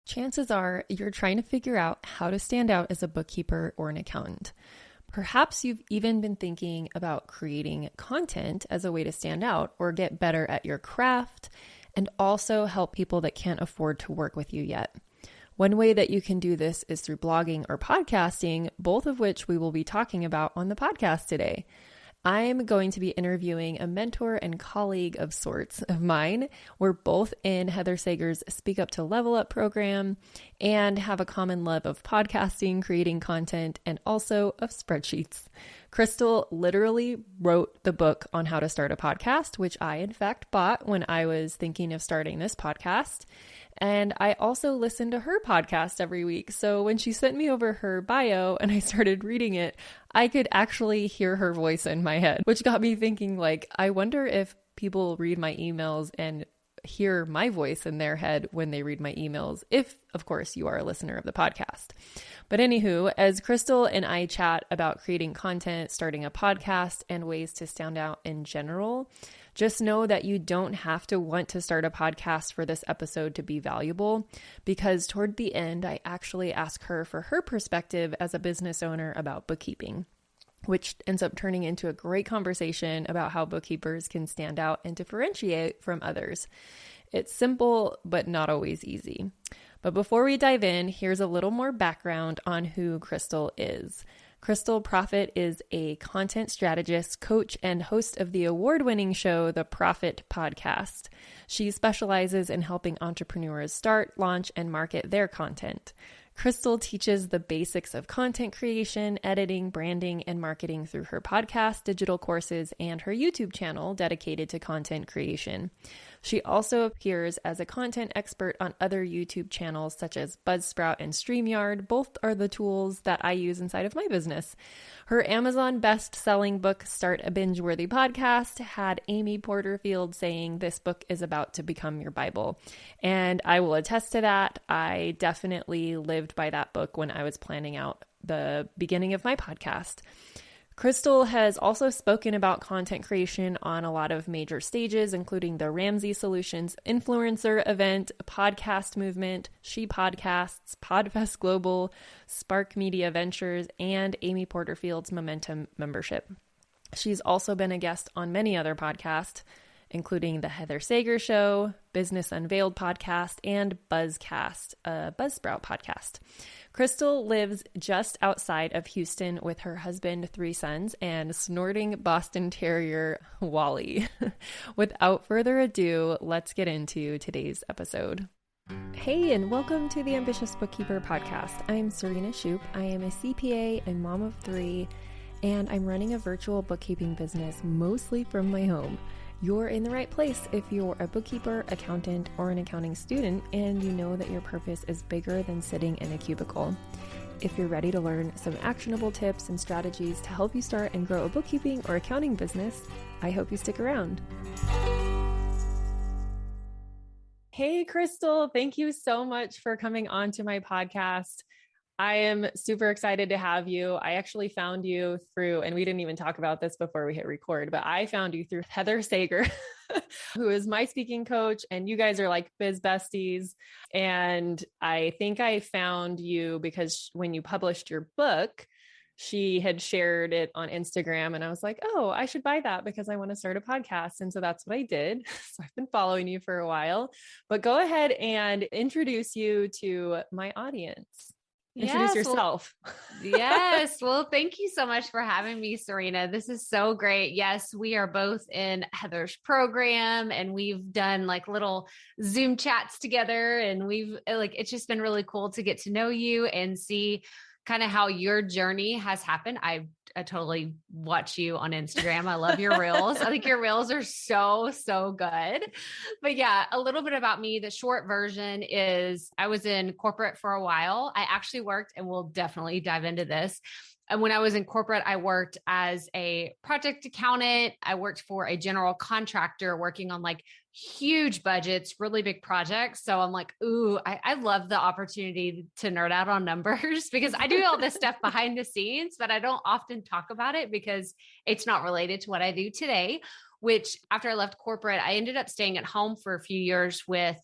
Chances are you're trying to figure out how to stand out as a bookkeeper or an accountant. Perhaps you've even been thinking about creating content as a way to stand out or get better at your craft and also help people that can't afford to work with you yet. One way that you can do this is through blogging or podcasting, both of which we will be talking about on the podcast today. I'm going to be interviewing a mentor and colleague of sorts of mine. We're both in Heather Sager's Speak Up to Level Up program and have a common love of podcasting, creating content, and also of spreadsheets. Krystal literally wrote the book on how to start a podcast, which I in fact bought when I was thinking of starting this podcast. And I also listen to her podcast every week. So when she sent me over her bio and I started reading it, I could actually hear her voice in my head, which got me thinking, like, I wonder if people read my emails and hear my voice in their head when they read my emails, if, of course, you are a listener of the podcast. But anywho, as Krystal and I chat about creating content, starting a podcast, and ways to stand out in general, just know that you don't have to want to start a podcast for this episode to be valuable, because toward the end, I actually ask her for her perspective as a business owner about bookkeeping, which ends up turning into a great conversation about how bookkeepers can stand out and differentiate from others. It's simple, but not always easy. But before we dive in, here's a little more background on who Krystal is. Krystal Proffitt is a content strategist, coach, and host of the award-winning show, the Proffitt Podcast. She specializes in helping entrepreneurs start, launch, and market their content. Krystal teaches the basics of content creation, editing, branding, and marketing through her podcast, digital courses, and her YouTube channel dedicated to content creation. She also appears as a content expert on other YouTube channels such as Buzzsprout and StreamYard. Both are the tools that I use inside of my business. Her Amazon best-selling book, Start a Binge-Worthy Podcast, had Amy Porterfield saying this book is about to become your Bible. And I will attest to that. I definitely lived by that book when I was planning out the beginning of my podcast. Krystal has also spoken about content creation on a lot of major stages, including the Ramsey Solutions Influencer Event, Podcast Movement, She Podcasts, Podfest Global, Spark Media Ventures, and Amy Porterfield's Momentum membership. She's also been a guest on many other podcasts, including the Heather Sager Show, Business Unveiled podcast, and Buzzcast, a Buzzsprout podcast. Krystal lives just outside of Houston with her husband, 3 sons, and snorting Boston Terrier, Wally. Without further ado, let's get into today's episode. Hey, and welcome to the Ambitious Bookkeeper Podcast. I'm Serena Shoup. I am a CPA and mom of 3, and I'm running a virtual bookkeeping business mostly from my home. You're in the right place if you're a bookkeeper, accountant, or an accounting student, and you know that your purpose is bigger than sitting in a cubicle. If you're ready to learn some actionable tips and strategies to help you start and grow a bookkeeping or accounting business, I hope you stick around. Hey, Krystal, thank you so much for coming on to my podcast. I am super excited to have you. I actually found you through, and we didn't even talk about this before we hit record, but I found you through Heather Sager, who is my speaking coach, and you guys are like biz besties. And I think I found you because when you published your book, she had shared it on Instagram, and I was like, oh, I should buy that because I want to start a podcast. And so that's what I did. So I've been following you for a while, but go ahead and introduce you to my audience. Introduce yourself. Yes. Well, thank you so much for having me, Serena. This is so great. Yes, we are both in Heather's program and we've done like little Zoom chats together, and it's just been really cool to get to know you and see kind of how your journey has happened. I totally watch you on Instagram. I love your reels. I think your reels are so good. But yeah, a little bit about me. The short version is I was in corporate for a while. I actually worked, and we'll definitely dive into this. And when I was in corporate, I worked as a project accountant. I worked for a general contractor working on like huge budgets, really big projects. So I'm like, ooh, I love the opportunity to nerd out on numbers because I do all this stuff behind the scenes, but I don't often talk about it because it's not related to what I do today, which after I left corporate, I ended up staying at home for a few years with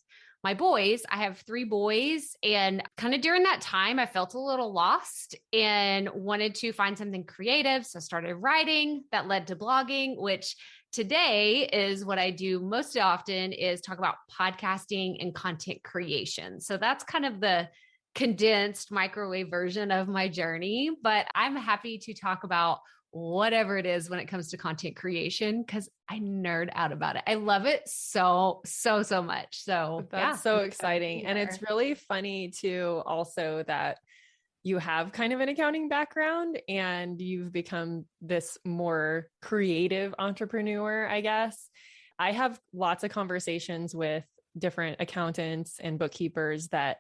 my boys. I have 3 boys, and kind of during that time, I felt a little lost and wanted to find something creative. So I started writing. That led to blogging, which today is what I do most often, is talk about podcasting and content creation. So that's kind of the condensed microwave version of my journey, but I'm happy to talk about whatever it is when it comes to content creation, because I nerd out about it. I love it so much. So that's so exciting. And it's really funny too, also, that you have kind of an accounting background and you've become this more creative entrepreneur, I guess. I have lots of conversations with different accountants and bookkeepers that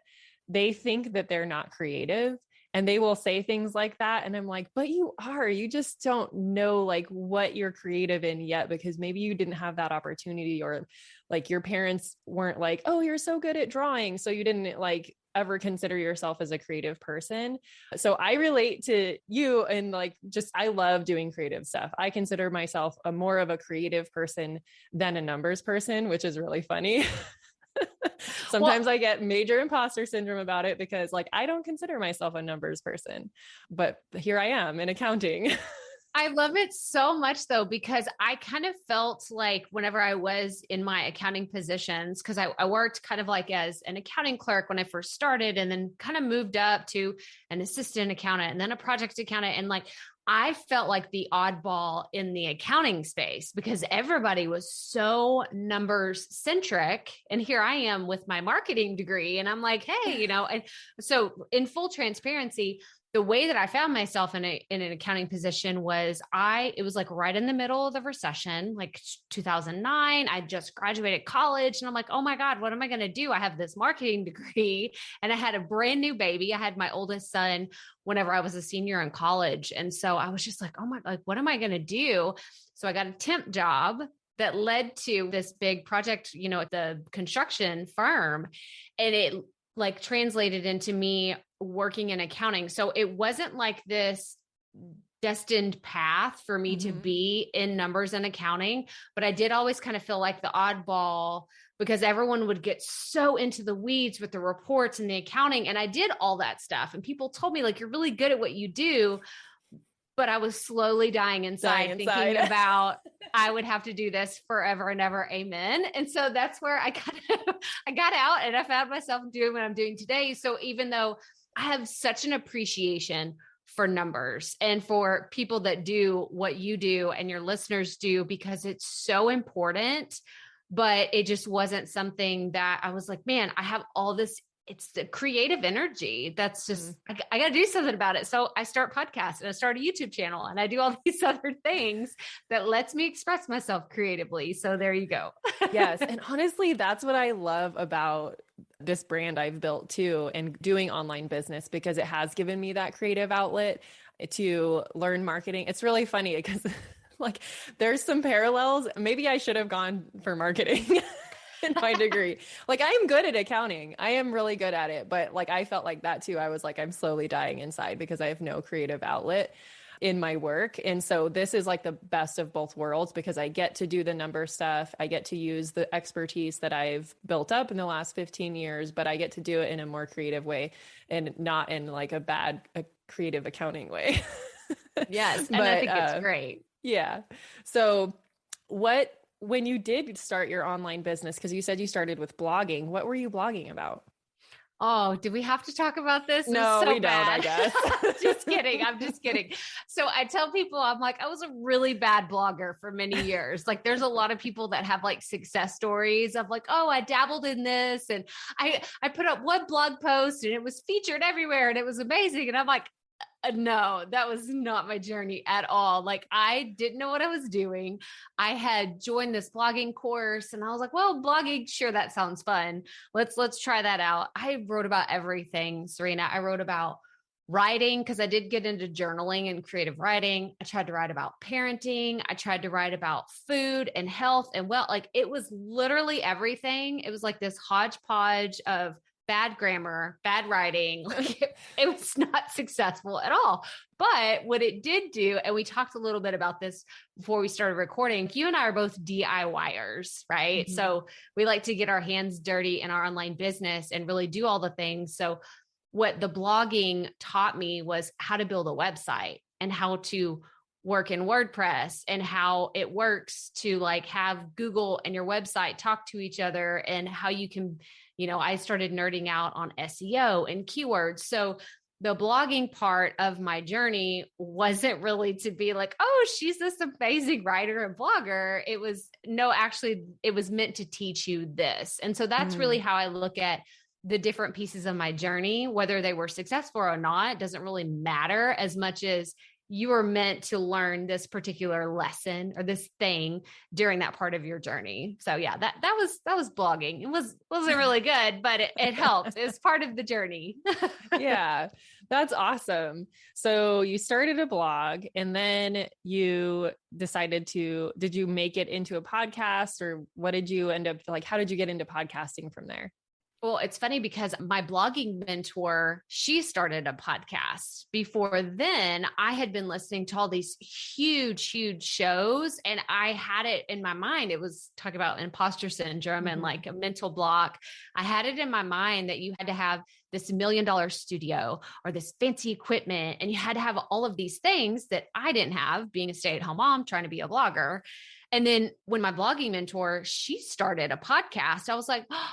they think that they're not creative. And they will say things like that. And I'm like, but you are, you just don't know like what you're creative in yet, because maybe you didn't have that opportunity, or like your parents weren't like, oh, you're so good at drawing, so you didn't like ever consider yourself as a creative person. So I relate to you, and like, just, I love doing creative stuff. I consider myself a more of a creative person than a numbers person, which is really funny. Sometimes I get major imposter syndrome about it, because like, I don't consider myself a numbers person, but here I am in accounting. I love it so much though, because I kind of felt like whenever I was in my accounting positions, because I worked kind of like as an accounting clerk when I first started, and then kind of moved up to an assistant accountant and then a project accountant. And like, I felt like the oddball in the accounting space, because everybody was so numbers centric. And here I am with my marketing degree, and I'm like, hey, and so in full transparency, the way that I found myself in an accounting position was it was like right in the middle of the recession, like 2009. I just graduated college, and I'm like, oh my God, what am I going to do? I have this marketing degree, and I had a brand new baby. I had my oldest son whenever I was a senior in college. And so I was just like, oh my, like, what am I going to do? So I got a temp job that led to this big project, at the construction firm. And it like translated into me working in accounting. So it wasn't like this destined path for me to be in numbers and accounting, but I did always kind of feel like the oddball, because everyone would get so into the weeds with the reports and the accounting. And I did all that stuff. And people told me like, you're really good at what you do. But I was slowly dying inside. Thinking about, I would have to do this forever and ever. Amen. And so that's where I got out, and I found myself doing what I'm doing today. So even though I have such an appreciation for numbers and for people that do what you do and your listeners do, because it's so important, but it just wasn't something that I was like, man, I have all this. It's the creative energy that's just, I got to do something about it. So I start podcasts, and I start a YouTube channel, and I do all these other things that lets me express myself creatively. So there you go. Yes. And honestly, that's what I love about this brand I've built too, and doing online business, because it has given me that creative outlet to learn marketing. It's really funny because like there's some parallels. Maybe I should have gone for marketing. In my degree. Like, I am good at accounting. I am really good at it. But like, I felt like that too. I was like, I'm slowly dying inside because I have no creative outlet in my work. And so this is like the best of both worlds, because I get to do the number stuff. I get to use the expertise that I've built up in the last 15 years, but I get to do it in a more creative way, and not in like a creative accounting way. Yes. And I think it's great. Yeah. So when you did start your online business, because you said you started with blogging, what were you blogging about? Oh, do we have to talk about this? No, we don't, I guess. Just kidding. I'm just kidding. So I tell people, I'm like, I was a really bad blogger for many years. Like, there's a lot of people that have like success stories of like, oh, I dabbled in this, and I put up one blog post and it was featured everywhere and it was amazing. And I'm like, no, that was not my journey at all. Like, I didn't know what I was doing. I had joined this blogging course, and I was like, well, blogging, sure, that sounds fun. Let's try that out. I wrote about everything, Serena. I wrote about writing, because I did get into journaling and creative writing. I tried to write about parenting. I tried to write about food and health and like, it was literally everything. It was like this hodgepodge of bad grammar, bad writing. Like it was not successful at all. But what it did do, and we talked a little bit about this before we started recording, you and I are both DIYers, right? Mm-hmm. So we like to get our hands dirty in our online business and really do all the things. So what the blogging taught me was how to build a website and how to work in WordPress and how it works to like have Google and your website talk to each other and how you can, I started nerding out on SEO and keywords. So the blogging part of my journey wasn't really to be like, oh, she's this amazing writer and blogger. It was actually it was meant to teach you this. And so that's really how I look at the different pieces of my journey, whether they were successful or not, doesn't really matter as much as you were meant to learn this particular lesson or this thing during that part of your journey. So yeah, that was blogging. It wasn't really good, but it helped. It was part of the journey. Yeah, that's awesome. So you started a blog and then you decided did you make it into a podcast, or what did you end up like? How did you get into podcasting from there? Well, it's funny because my blogging mentor, she started a podcast. Before then, I had been listening to all these huge, huge shows, and I had it in my mind. It was talking about imposter syndrome and like a mental block. I had it in my mind that you had to have this $1 million studio or this fancy equipment, and you had to have all of these things that I didn't have, being a stay-at-home mom, trying to be a blogger. And then when my blogging mentor, she started a podcast, I was like, oh,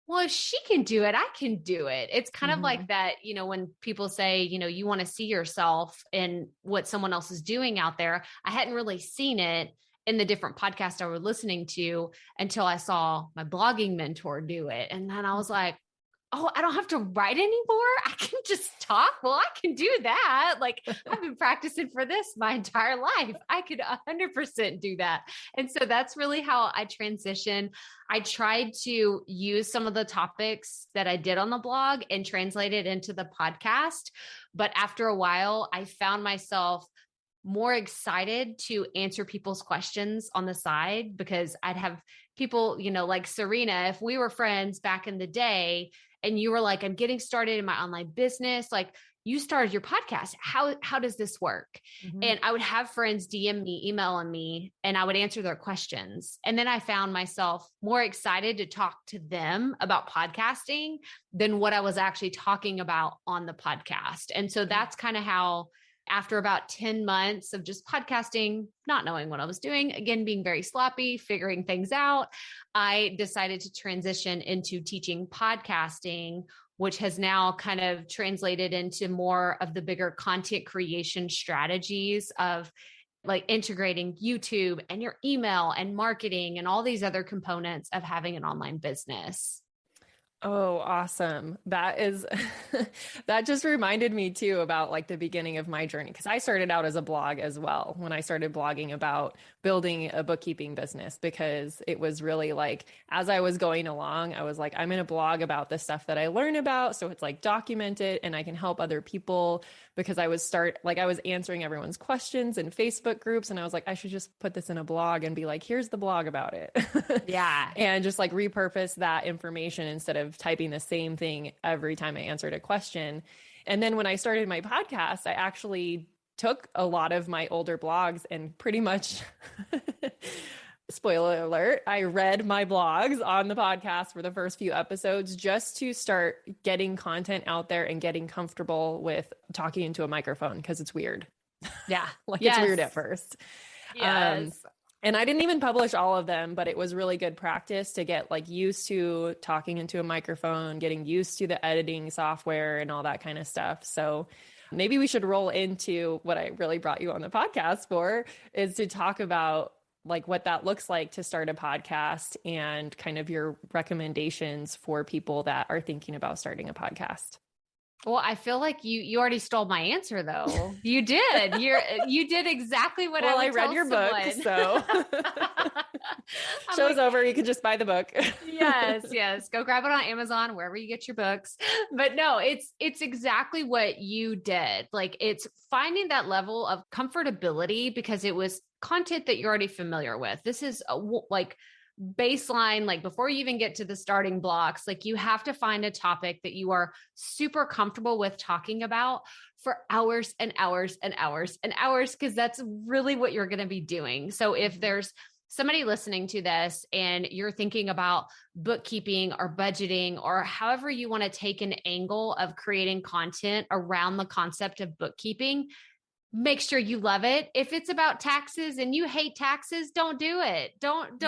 well, if she can do it, I can do it. It's kind of like that, when people say, you want to see yourself in what someone else is doing out there. I hadn't really seen it in the different podcasts I was listening to until I saw my blogging mentor do it. And then I was like, oh, I don't have to write anymore. I can just talk. Well, I can do that. Like I've been practicing for this my entire life. I could 100% do that. And so that's really how I transitioned. I tried to use some of the topics that I did on the blog and translate it into the podcast. But after a while, I found myself more excited to answer people's questions on the side, because I'd have people, like Serena, if we were friends back in the day and you were like, I'm getting started in my online business, like you started your podcast. How does this work? And I would have friends DM me, emailing me, and I would answer their questions. And then I found myself more excited to talk to them about podcasting than what I was actually talking about on the podcast. And so that's kind of how, after about 10 months of just podcasting, not knowing what I was doing, again, being very sloppy, figuring things out, I decided to transition into teaching podcasting, which has now kind of translated into more of the bigger content creation strategies of like integrating YouTube and your email and marketing and all these other components of having an online business. Oh, awesome. That just reminded me too about like the beginning of my journey. Cause I started out as a blog as well when I started blogging about building a bookkeeping business, because it was really like, as I was going along, I was like, I'm going to blog about the stuff that I learn about. So it's like documented and I can help other people, because I was answering everyone's questions in Facebook groups. And I was like, I should just put this in a blog and be like, here's the blog about it. Yeah. And just like repurpose that information instead of typing the same thing every time I answered a question. And then when I started my podcast, I actually took a lot of my older blogs and pretty much, spoiler alert, I read my blogs on the podcast for the first few episodes just to start getting content out there and getting comfortable with talking into a microphone, because it's weird. Yeah. It's weird at first. Yes. And I didn't even publish all of them, but it was really good practice to get like used to talking into a microphone, getting used to the editing software and all that kind of stuff. So maybe we should roll into what I really brought you on the podcast for, is to talk about like what that looks like to start a podcast and kind of your recommendations for people that are thinking about starting a podcast. Well, I feel like you already stole my answer though. You did. You did exactly what I read your book, so show's over. You can just buy the book. Yes. Go grab it on Amazon, wherever you get your books. But no, it's exactly what you did. Like it's finding that level of comfortability because it was content that you're already familiar with. This is like baseline, like before you even get to the starting blocks, like you have to find a topic that you are super comfortable with talking about for hours and hours and hours and hours, because that's really what you're going to be doing. So if there's somebody listening to this and you're thinking about bookkeeping or budgeting, or however you want to take an angle of creating content around the concept of bookkeeping, make sure you love it. If it's about taxes and you hate taxes, don't do it. Don't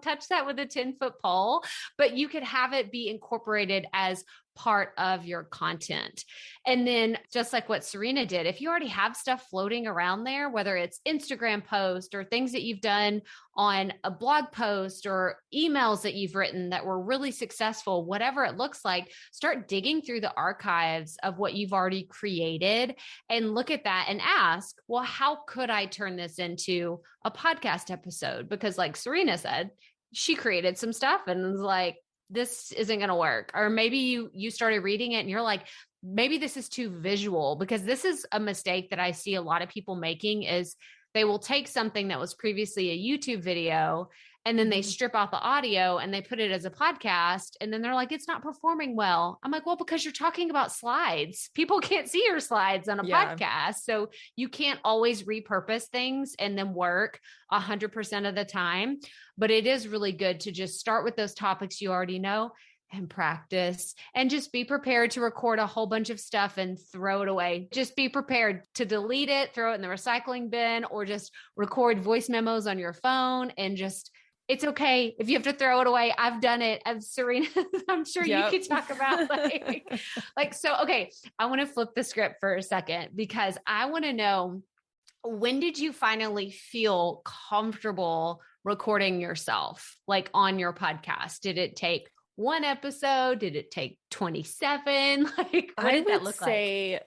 touch that with a 10-foot pole, but you could have it be incorporated as part of your content. And then just like what Serena did, if you already have stuff floating around there, whether it's Instagram post or things that you've done on a blog post or emails that you've written that were really successful, whatever it looks like, start digging through the archives of what you've already created and look at that and ask, well, how could I turn this into a podcast episode? Because like Serena said, she created some stuff and was like, this isn't going to work. Or maybe you started reading it and you're like, maybe this is too visual, because this is a mistake that I see a lot of people making is they will take something that was previously a YouTube video and then they strip out the audio and they put it as a podcast. And then they're like, it's not performing well. I'm like, well, because you're talking about slides. People can't see your slides on a podcast. So you can't always repurpose things and then work 100% of the time. But it is really good to just start with those topics you already know and practice, and just be prepared to record a whole bunch of stuff and throw it away. Just be prepared to delete it, throw it in the recycling bin, or just record voice memos on your phone and just, it's okay if you have to throw it away. I've done it. Serena, I'm sure you could talk about so, okay, I want to flip the script for a second, because I want to know, when did you finally feel comfortable recording yourself, like on your podcast? Did it take one episode? Did it take 27? Like, what did that look like? I would say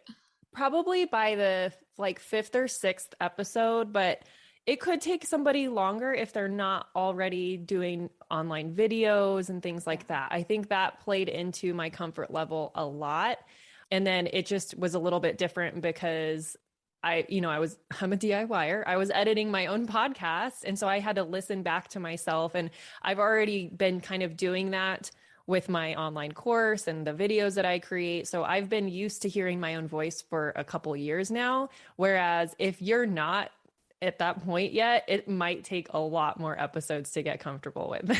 probably by the fifth or sixth episode, but it could take somebody longer if they're not already doing online videos and things like that. I think that played into my comfort level a lot. And then it just was a little bit different because I'm a DIYer. I was editing my own podcast. And so I had to listen back to myself. And I've already been kind of doing that with my online course and the videos that I create. So I've been used to hearing my own voice for a couple years now. Whereas if you're not at that point yet, it might take a lot more episodes to get comfortable with.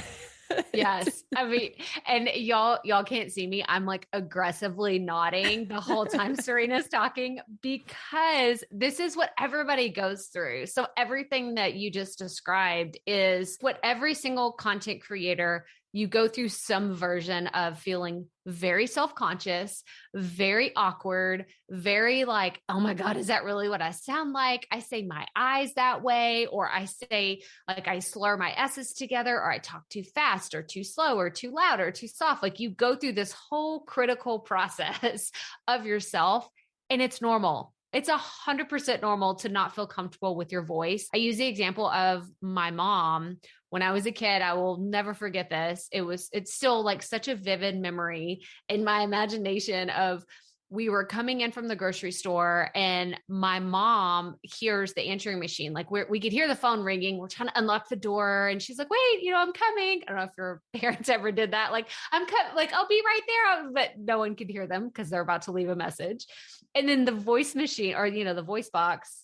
Yes. I mean, and y'all can't see me. I'm like aggressively nodding the whole time Serena's talking, because this is what everybody goes through. So everything that you just described is what every single content creator, you go through some version of feeling very self-conscious, very awkward, very like, oh my God, is that really what I sound like? I say my eyes that way, or I say like I slur my S's together, or I talk too fast or too slow or too loud or too soft. Like you go through this whole critical process of yourself, and it's normal. It's 100% normal to not feel comfortable with your voice. I use the example of my mom. When I was a kid, I will never forget this. It's still like such a vivid memory in my imagination of, we were coming in from the grocery store and my mom hears the answering machine. Like we could hear the phone ringing. We're trying to unlock the door and she's like, wait, I'm coming. I don't know if your parents ever did that. Like I'll be right there. But no one could hear them because they're about to leave a message. And then the voice machine, or, the voice box.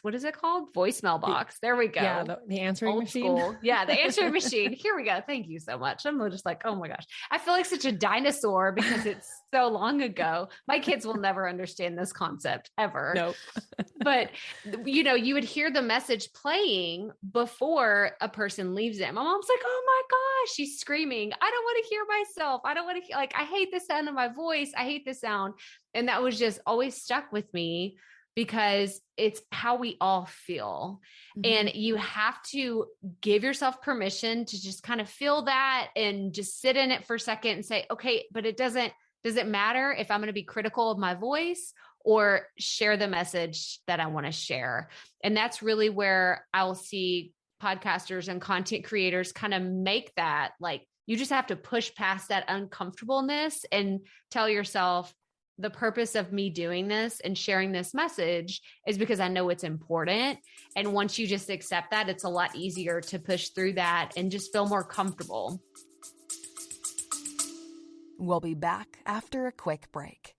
What is it called? Voicemail box. There we go. Yeah. The answering Old machine. School. Yeah. The answering machine. Here we go. Thank you so much. I'm just like, oh my gosh, I feel like such a dinosaur because it's so long ago. My kids will never understand this concept ever. Nope. But you would hear the message playing before a person leaves it. My mom's like, oh my gosh, she's screaming. I don't want to hear myself. I don't want to hear, I hate the sound of my voice. I hate the sound. And that was just always stuck with me, because it's how we all feel. Mm-hmm. And you have to give yourself permission to just kind of feel that and just sit in it for a second and say, okay, but does it matter if I'm going to be critical of my voice or share the message that I want to share? And that's really where I'll see podcasters and content creators kind of make that, like, you just have to push past that uncomfortableness and tell yourself, the purpose of me doing this and sharing this message is because I know it's important. And once you just accept that, it's a lot easier to push through that and just feel more comfortable. We'll be back after a quick break.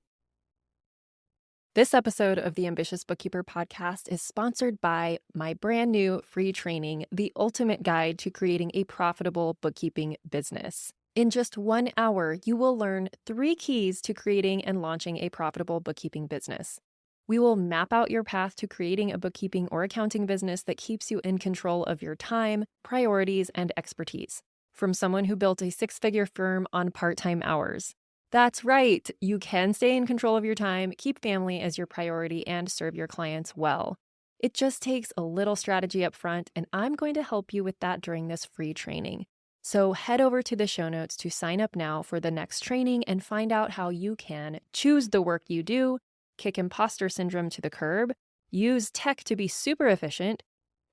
This episode of the Ambitious Bookkeeper Podcast is sponsored by my brand new free training, The Ultimate Guide to Creating a Profitable Bookkeeping Business. In just 1 hour, you will learn 3 keys to creating and launching a profitable bookkeeping business. We will map out your path to creating a bookkeeping or accounting business that keeps you in control of your time, priorities, and expertise. From someone who built a 6-figure firm on part-time hours. That's right, you can stay in control of your time, keep family as your priority, and serve your clients well. It just takes a little strategy up front, and I'm going to help you with that during this free training. So head over to the show notes to sign up now for the next training and find out how you can choose the work you do, kick imposter syndrome to the curb, use tech to be super efficient,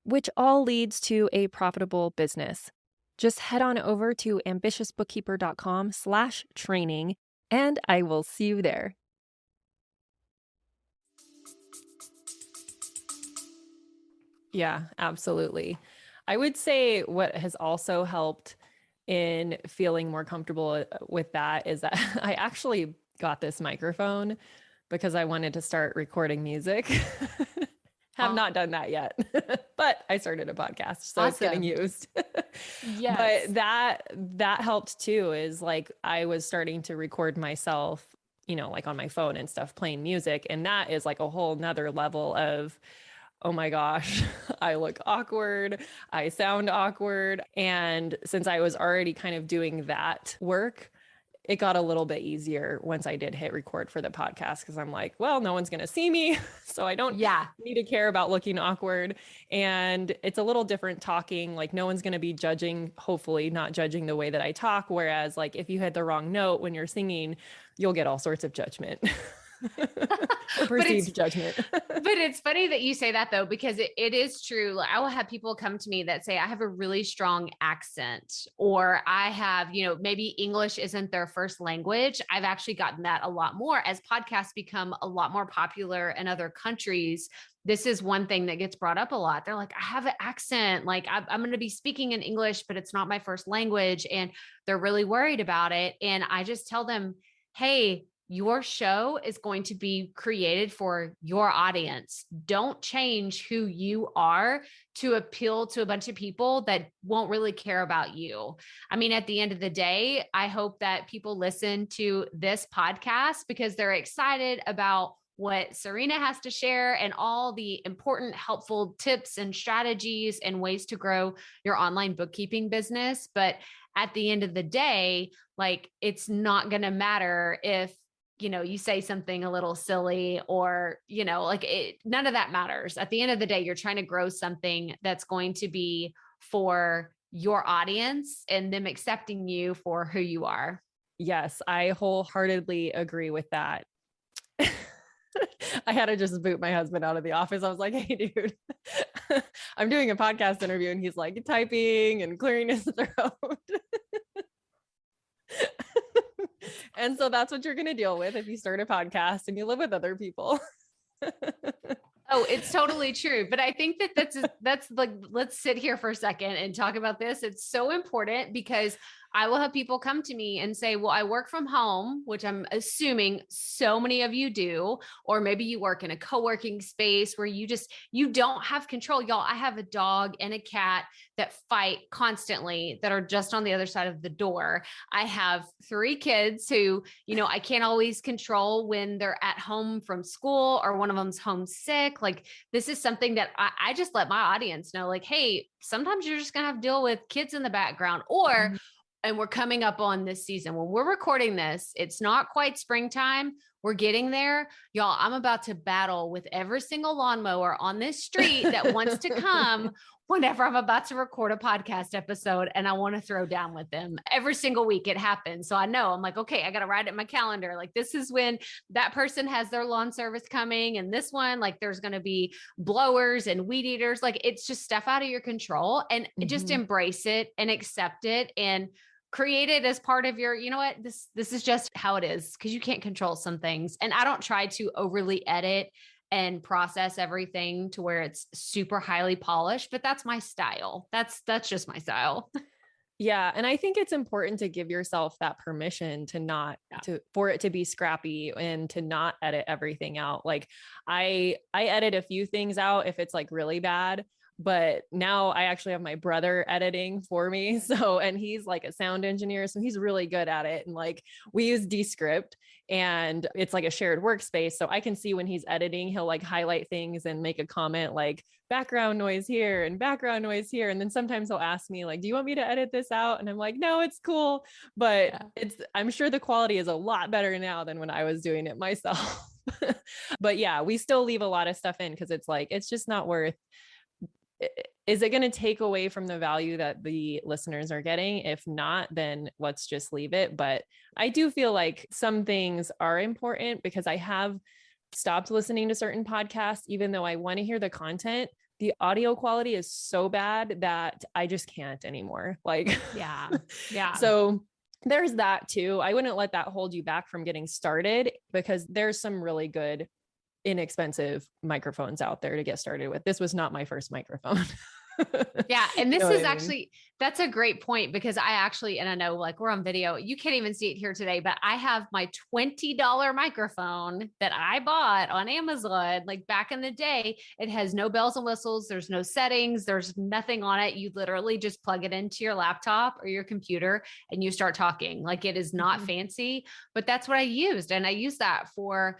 which all leads to a profitable business. Just head on over to ambitiousbookkeeper.com/training, and I will see you there. Yeah, absolutely. I would say what has also helped in feeling more comfortable with that is that I actually got this microphone because I wanted to start recording music. Have not done that yet, but I started a podcast, so It's getting used. Yes. But that helped too, is like I was starting to record myself, like on my phone and stuff, playing music. And that is like a whole nother level of, oh my gosh, I look awkward. I sound awkward. And since I was already kind of doing that work, it got a little bit easier once I did hit record for the podcast, because I'm like, well, no one's going to see me, so I don't need to care about looking awkward. And it's a little different talking, like no one's going to be judging, hopefully not judging the way that I talk. Whereas like if you hit the wrong note when you're singing, you'll get all sorts of judgment. Or perceived judgment. But it's funny that you say that though, because it is true. Like, I will have people come to me that say, I have a really strong accent, or I have, maybe English isn't their first language. I've actually gotten that a lot more as podcasts become a lot more popular in other countries. This is one thing that gets brought up a lot. They're like, I have an accent. Like I'm going to be speaking in English, but it's not my first language. And they're really worried about it. And I just tell them, hey, your show is going to be created for your audience. Don't change who you are to appeal to a bunch of people that won't really care about you. I mean, at the end of the day, I hope that people listen to this podcast because they're excited about what Serena has to share and all the important, helpful tips and strategies and ways to grow your online bookkeeping business. But at the end of the day, like, it's not going to matter if you say something a little silly or, none of that matters. At the end of the day, you're trying to grow something that's going to be for your audience and them accepting you for who you are. Yes, I wholeheartedly agree with that. I had to just boot my husband out of the office. I was like, hey, dude, I'm doing a podcast interview. And he's like typing and clearing his throat. And so that's what you're going to deal with if you start a podcast and you live with other people. Oh, it's totally true. But I think that's like, let's sit here for a second and talk about this. It's so important because I will have people come to me and say, well, I work from home, which I'm assuming so many of you do, or maybe you work in a co-working space where you don't have control. Y'all, I have a dog and a cat that fight constantly that are just on the other side of the door. I have 3 kids who, I can't always control when they're at home from school or one of them's homesick. Like, this is something that I just let my audience know, like, hey, sometimes you're just going to have to deal with kids in the background, or and we're coming up on this season. When we're recording this, it's not quite springtime. We're getting there. Y'all, I'm about to battle with every single lawnmower on this street that wants to come whenever I'm about to record a podcast episode, and I want to throw down with them. Every single week it happens. So I know, I'm like, okay, I got to write it in my calendar. Like, this is when that person has their lawn service coming. And this one, like, there's going to be blowers and weed eaters. Like, it's just stuff out of your control, and just embrace it and accept it. And create it as part of your, you know what, this is just how it is, because you can't control some things. And I don't try to overly edit and process everything to where it's super highly polished, but that's my style. That's just my style. Yeah. And I think it's important to give yourself that permission to not for it to be scrappy and to not edit everything out. Like I edit a few things out if it's like really bad, but now I actually have my brother editing for me. So, and he's like a sound engineer, so he's really good at it. And like we use Descript, and it's like a shared workspace. So I can see when he's editing, he'll like highlight things and make a comment like background noise here and background noise here. And then sometimes he'll ask me like, do you want me to edit this out? And I'm like, no, it's cool. But I'm sure the quality is a lot better now than when I was doing it myself. But yeah, we still leave a lot of stuff in because it's like, it's just not worth. Is it going to take away from the value that the listeners are getting? If not, then let's just leave it. But I do feel like some things are important because I have stopped listening to certain podcasts, even though I want to hear the content. The audio quality is so bad that I just can't anymore. Like, yeah. So there's that too. I wouldn't let that hold you back from getting started because there's some really good inexpensive microphones out there to get started with. This was not my first microphone. Yeah. And this You know is what I mean? actually, that's a great point, because I actually, and I know like we're on video, you can't even see it here today, but I have my $20 microphone that I bought on Amazon, like back in the day. It has no bells and whistles. There's no settings. There's nothing on it. You literally just plug it into your laptop or your computer and you start talking. Like it is not fancy, but that's what I used. And I used that for,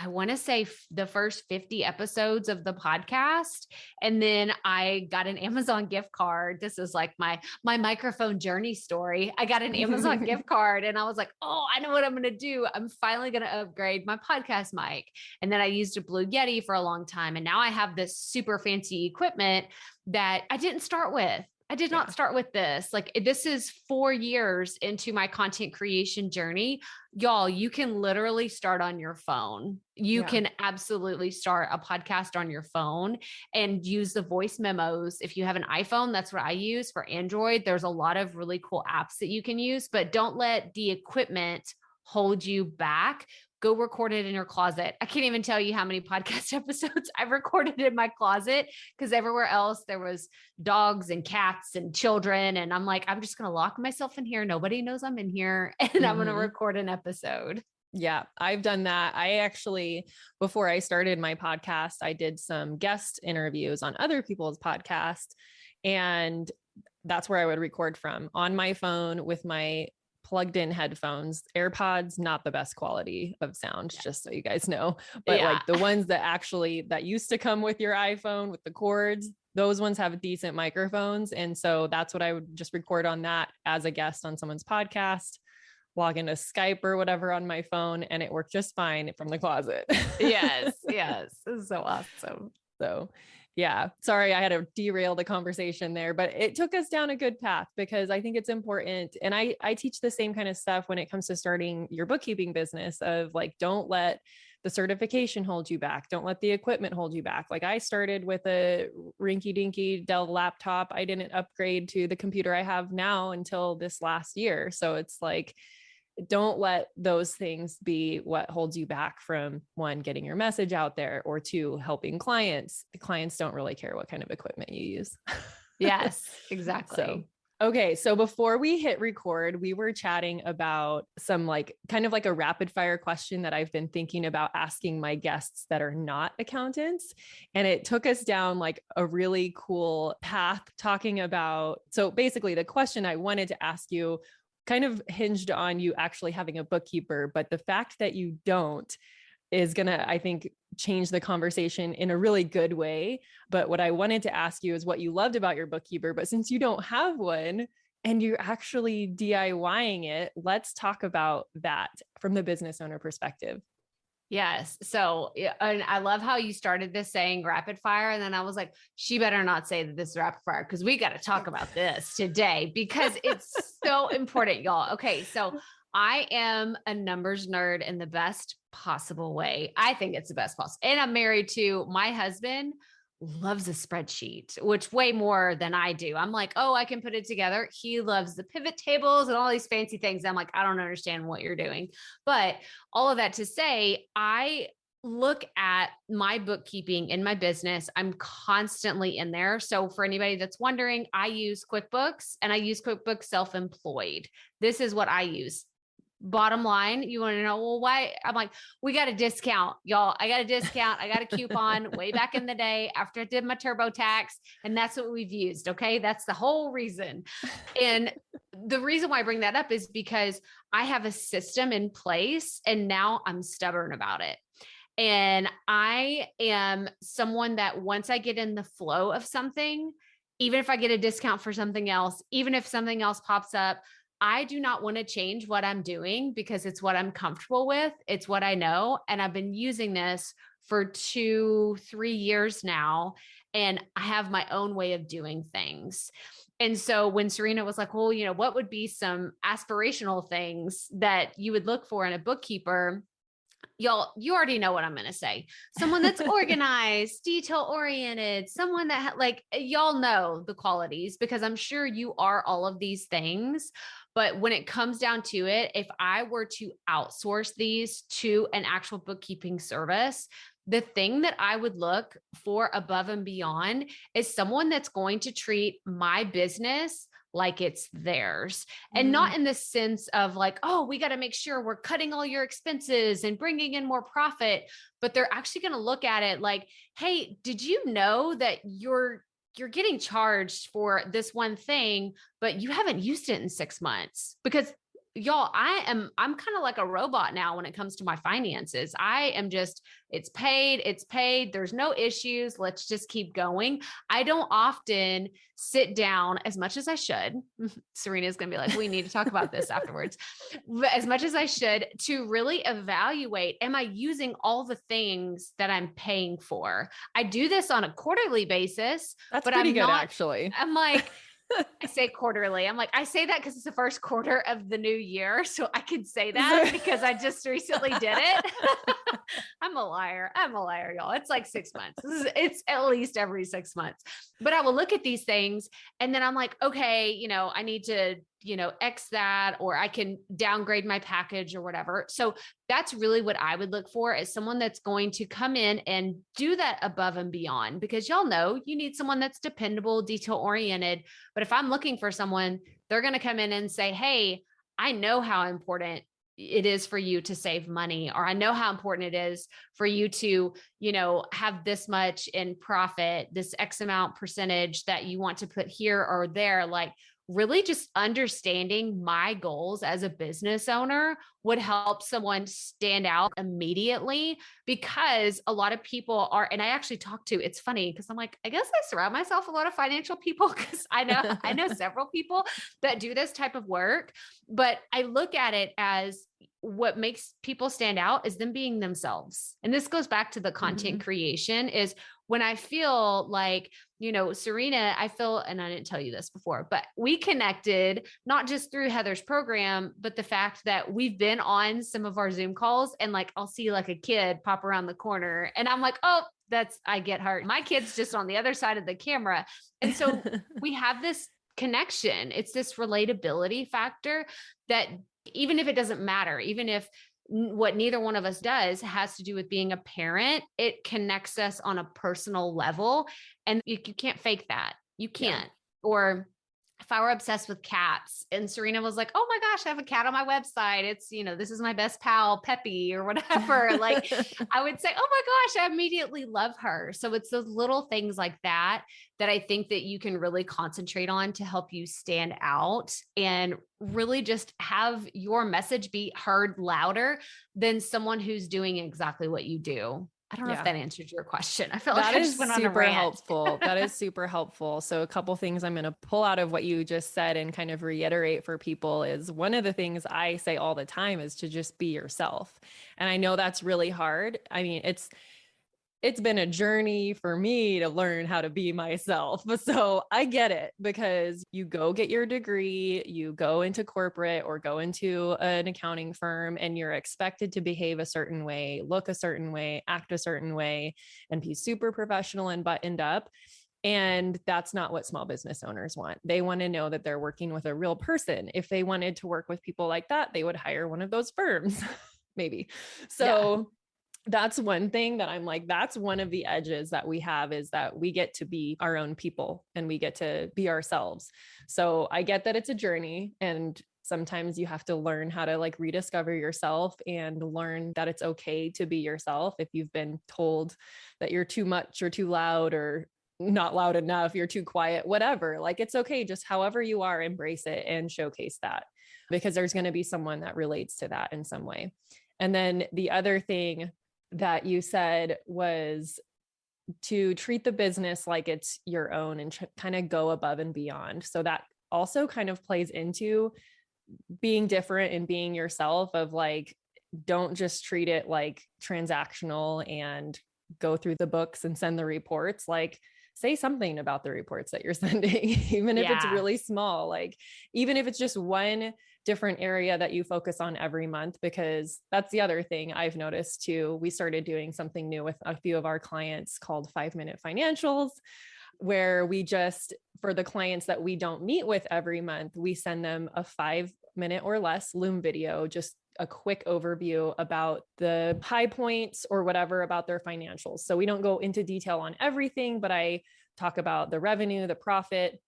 I want to say the first 50 episodes of the podcast. And then I got an Amazon gift card. This is like my microphone journey story. I got an Amazon gift card and I was like, oh, I know what I'm going to do. I'm finally going to upgrade my podcast mic. And then I used a Blue Yeti for a long time. And now I have this super fancy equipment that I didn't start with. I did not start with this. Like this is 4 years into my content creation journey. Y'all, you can literally start on your phone. You can absolutely start a podcast on your phone and use the voice memos. If you have an iPhone, that's what I use. For Android, there's a lot of really cool apps that you can use, but don't let the equipment hold you back. Go record it in your closet. I can't even tell you how many podcast episodes I've recorded in my closet, because everywhere else there was dogs and cats and children. And I'm like, I'm just going to lock myself in here. Nobody knows I'm in here and I'm going to record an episode. Yeah, I've done that. I actually, before I started my podcast, I did some guest interviews on other people's podcasts. And that's where I would record from, on my phone with my plugged in headphones. AirPods, not the best quality of sound, just so you guys know, but like the ones that used to come with your iPhone with the cords, those ones have decent microphones. And so that's what I would just record on that as a guest on someone's podcast, log into Skype or whatever on my phone, and it worked just fine from the closet. Yes. This is so awesome. So yeah, sorry, I had to derail the conversation there, but it took us down a good path because I think it's important. And I teach the same kind of stuff when it comes to starting your bookkeeping business of like, don't let the certification hold you back. Don't let the equipment hold you back. Like I started with a rinky dinky Dell laptop. I didn't upgrade to the computer I have now until this last year. So it's like, don't let those things be what holds you back from, one, getting your message out there, or two, helping clients. The clients don't really care what kind of equipment you use. Yes, exactly. So before we hit record, we were chatting about some like kind of like a rapid fire question that I've been thinking about asking my guests that are not accountants. And it took us down like a really cool path talking about, so basically the question I wanted to ask you kind of hinged on you actually having a bookkeeper, but the fact that you don't is going to, I think, change the conversation in a really good way. But what I wanted to ask you is what you loved about your bookkeeper, but since you don't have one and you're actually DIYing it, let's talk about that from the business owner perspective. Yes. So, and I love how you started this saying rapid fire. And then I was like, she better not say that this is rapid fire, because we got to talk about this today because it's so important, y'all. Okay. So I am a numbers nerd in the best possible way. I think it's the best possible. And I'm married to my husband, loves a spreadsheet, which way more than I do. I'm like, oh, I can put it together. He loves the pivot tables and all these fancy things. I'm like, I don't understand what you're doing. But all of that to say, I look at my bookkeeping in my business. I'm constantly in there. So for anybody that's wondering, I use QuickBooks and I use QuickBooks Self-Employed. This is what I use. Bottom line, you want to know, well, why? I'm like, we got a discount, y'all. I got a discount. I got a coupon way back in the day after I did my TurboTax. And that's what we've used. Okay. That's the whole reason. And the reason why I bring that up is because I have a system in place and now I'm stubborn about it. And I am someone that once I get in the flow of something, even if I get a discount for something else, even if something else pops up, I do not want to change what I'm doing because it's what I'm comfortable with. It's what I know. And I've been using this for 2-3 years now. And I have my own way of doing things. And so when Serena was like, well, what would be some aspirational things that you would look for in a bookkeeper? Y'all, you already know what I'm going to say. Someone that's organized, detail oriented, someone that y'all know the qualities because I'm sure you are all of these things. But when it comes down to it, if I were to outsource these to an actual bookkeeping service, the thing that I would look for above and beyond is someone that's going to treat my business like it's theirs. And not in the sense of like, oh, we got to make sure we're cutting all your expenses and bringing in more profit, but they're actually going to look at it like, hey, did you know that you're getting charged for this one thing, but you haven't used it in 6 months? Because y'all, I'm kind of like a robot now when it comes to my finances. I am just, it's paid. There's no issues. Let's just keep going. I don't often sit down as much as I should. Serena's going to be like, we need to talk about this afterwards. As much as I should to really evaluate, am I using all the things that I'm paying for? I do this on a quarterly basis. That's but pretty I'm good, not, actually. I'm like, I say quarterly. I'm like, I say that because it's the first quarter of the new year. So I can say that because I just recently did it. I'm a liar, y'all. It's like 6 months. It's at least every 6 months. But I will look at these things and then I'm like, okay, I need to, X that, or I can downgrade my package or whatever. So that's really what I would look for is someone that's going to come in and do that above and beyond, because y'all know you need someone that's dependable, detail oriented. But if I'm looking for someone, they're going to come in and say, hey, I know how important it is for you to save money, or I know how important it is for you to, have this much in profit, this X amount percentage that you want to put here or there. Like really just understanding my goals as a business owner would help someone stand out immediately, because a lot of people are, and I actually talk to, it's funny because I'm like, I guess I surround myself a lot of financial people because I know several people that do this type of work, but I look at it as what makes people stand out is them being themselves. And this goes back to the content creation is when I feel like, Serena, I feel, and I didn't tell you this before, but we connected not just through Heather's program, but the fact that we've been on some of our Zoom calls and like, I'll see like a kid pop around the corner and I'm like, oh, I get hurt. My kid's just on the other side of the camera. And so we have this connection. It's this relatability factor that even if it doesn't matter, even if what neither one of us does has to do with being a parent, it connects us on a personal level. And you can't fake that. You can't. Yeah. Or if I were obsessed with cats and Serena was like, oh my gosh, I have a cat on my website. It's, this is my best pal, Peppy or whatever. Like I would say, oh my gosh, I immediately love her. So it's those little things like that I think that you can really concentrate on to help you stand out and really just have your message be heard louder than someone who's doing exactly what you do. I don't know if that answered your question. I feel like I just went on a rant. Helpful. That is super helpful. So a couple things I'm going to pull out of what you just said and kind of reiterate for people is one of the things I say all the time is to just be yourself. And I know that's really hard. I mean, it's been a journey for me to learn how to be myself. So I get it, because you go get your degree, you go into corporate or go into an accounting firm, and you're expected to behave a certain way, look a certain way, act a certain way, and be super professional and buttoned up. And that's not what small business owners want. They want to know that they're working with a real person. If they wanted to work with people like that, they would hire one of those firms, maybe. So that's one thing that I'm like, that's one of the edges that we have, is that we get to be our own people and we get to be ourselves. So I get that it's a journey, and sometimes you have to learn how to like rediscover yourself and learn that it's okay to be yourself. If you've been told that you're too much or too loud or not loud enough, you're too quiet, whatever, like it's okay. Just however you are, embrace it and showcase that, because there's going to be someone that relates to that in some way. And then the other thing that you said was to treat the business like it's your own and kind of go above and beyond. So that also kind of plays into being different and being yourself, of like, don't just treat it like transactional and go through the books and send the reports. Like, say something about the reports that you're sending, even if it's really small, like even if it's just one different area that you focus on every month, because that's the other thing I've noticed too. We started doing something new with a few of our clients called 5-minute financials, where we just, for the clients that we don't meet with every month, we send them a 5-minute or less Loom video, just a quick overview about the high points or whatever about their financials. So we don't go into detail on everything, but I talk about the revenue, the profit,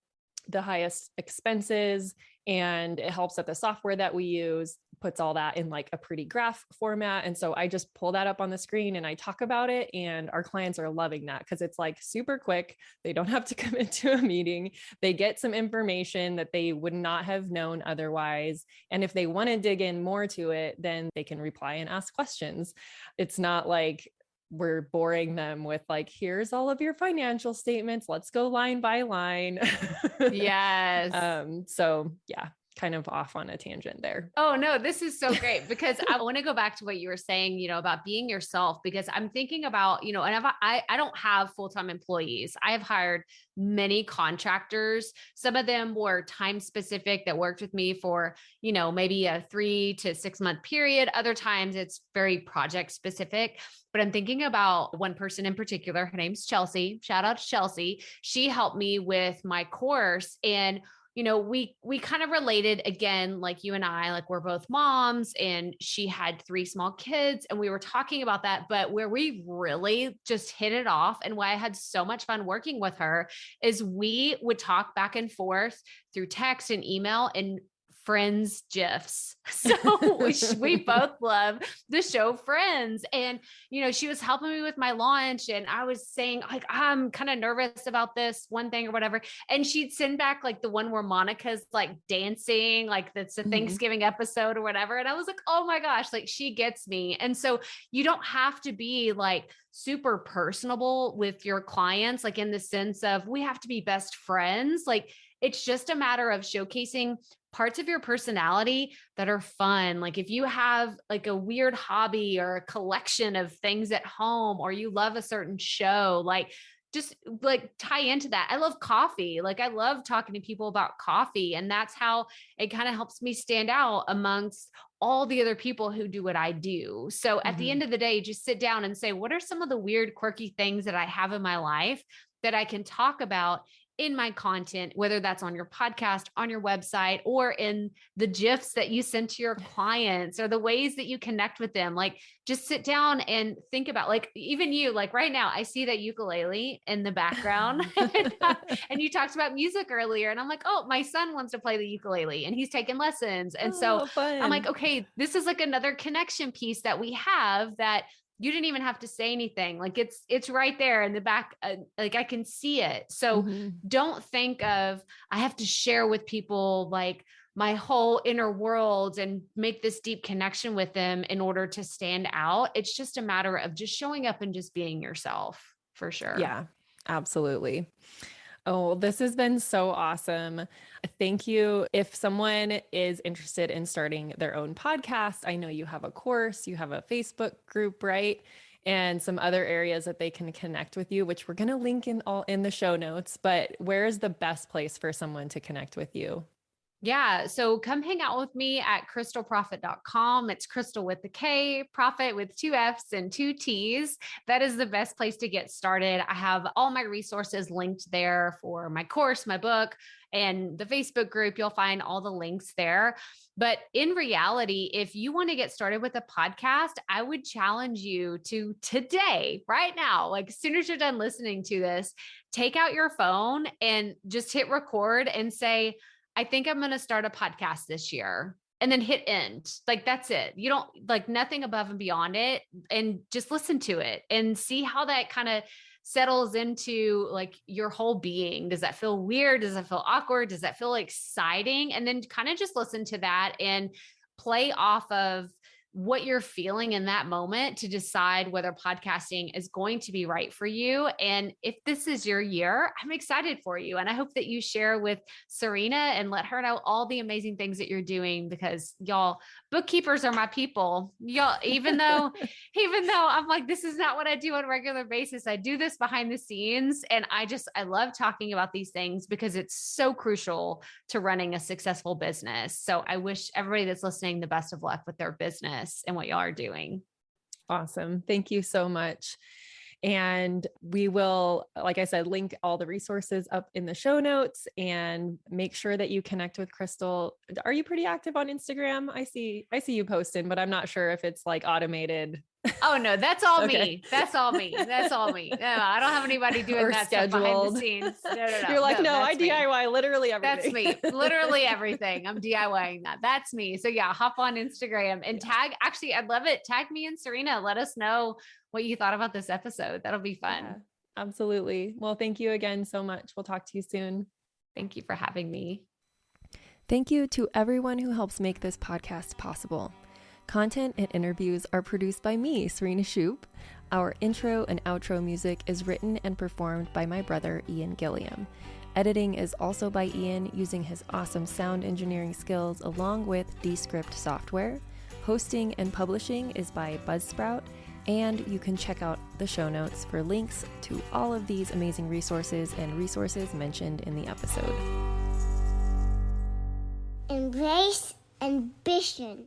the highest expenses, and it helps that the software that we use puts all that in like a pretty graph format. And so I just pull that up on the screen and I talk about it, and our clients are loving that because it's like super quick. They don't have to commit to a meeting. They get some information that they would not have known otherwise. And if they want to dig in more to it, then they can reply and ask questions. It's not like we're boring them with like, here's all of your financial statements. Let's go line by line. Yes. So yeah, kind of off on a tangent there. Oh no, this is so great, because I want to go back to what you were saying, about being yourself, because I'm thinking about, and I don't have full-time employees. I have hired many contractors. Some of them were time specific that worked with me for, maybe a 3 to 6 month period. Other times it's very project specific. But I'm thinking about one person in particular. Her name's Chelsea. Shout out to Chelsea. She helped me with my course. And we kind of related again, like you and I, like we're both moms, and she had 3 small kids, and we were talking about that. But where we really just hit it off, and why I had so much fun working with her, is we would talk back and forth through text and email and Friends GIFs. So we both love the show Friends. And, she was helping me with my launch, and I was saying like, I'm kind of nervous about this one thing or whatever. And she'd send back like the one where Monica's like dancing, like that's a Thanksgiving episode or whatever. And I was like, oh my gosh, like she gets me. And so you don't have to be like super personable with your clients, like in the sense of we have to be best friends. Like it's just a matter of showcasing parts of your personality that are fun. Like if you have like a weird hobby or a collection of things at home, or you love a certain show, like just like tie into that. I love coffee. Like I love talking to people about coffee. And that's how it kind of helps me stand out amongst all the other people who do what I do. So at the end of the day, just sit down and say, what are some of the weird, quirky things that I have in my life that I can talk about in my content, whether that's on your podcast, on your website, or in the GIFs that you send to your clients, or the ways that you connect with them. Like just sit down and think about, like, even you, like right now, I see that ukulele in the background and you talked about music earlier. And I'm like, oh, my son wants to play the ukulele and he's taking lessons. And so fun. I'm like, okay, this is like another connection piece that we have that you didn't even have to say anything. Like it's right there in the back. Like I can see it. So don't think of, I have to share with people like my whole inner world and make this deep connection with them in order to stand out. It's just a matter of just showing up and just being yourself, for sure. Yeah, absolutely. Oh, this has been so awesome. Thank you. If someone is interested in starting their own podcast, I know you have a course, you have a Facebook group, right? and some other areas that they can connect with you, which we're going to link in the show notes. But where is the best place for someone to connect with you? Yeah. So come hang out with me at krystalproffitt.com. It's Krystal with the K, Proffitt with 2 F's and 2 T's. That is the best place to get started. I have all my resources linked there for my course, my book, and the Facebook group. You'll find all the links there. But in reality, if you want to get started with a podcast, I would challenge you to today, right now, like as soon as you're done listening to this, take out your phone and just hit record and say, I think I'm going to start a podcast this year, and then hit end. Like, that's it. You don't like nothing above and beyond it, and just listen to it and see how that kind of settles into like your whole being. Does that feel weird? Does that feel awkward? Does that feel exciting? And then kind of just listen to that and play off of what you're feeling in that moment to decide whether podcasting is going to be right for you. And if this is your year, I'm excited for you. And I hope that you share with Serena and let her know all the amazing things that you're doing, because y'all, bookkeepers are my people. Y'all, even though I'm like, this is not what I do on a regular basis, I do this behind the scenes. And I love talking about these things because it's so crucial to running a successful business. So I wish everybody that's listening the best of luck with their business and what y'all are doing. Awesome. Thank you so much. And we will, like I said, link all the resources up in the show notes, and make sure that you connect with Krystal. Are you pretty active on Instagram? I see you posting, but I'm not sure if it's like automated. Oh no, that's all me. That's all me. That's all me. No, I don't have anybody doing that stuff behind the scenes. No. You're like, no, I DIY literally everything. That's me. Literally everything. I'm DIYing that. That's me. So yeah, hop on Instagram and tag. Actually, I'd love it. Tag me and Serena. Let us know what you thought about this episode. That'll be fun. Yeah, absolutely. Well, thank you again so much. We'll talk to you soon. Thank you for having me. Thank you to everyone who helps make this podcast possible. Content and interviews are produced by me, Serena Shoup. Our intro and outro music is written and performed by my brother, Ian Gilliam. Editing is also by Ian, using his awesome sound engineering skills along with Descript software. Hosting and publishing is by Buzzsprout, and you can check out the show notes for links to all of these amazing resources and resources mentioned in the episode. Embrace ambition.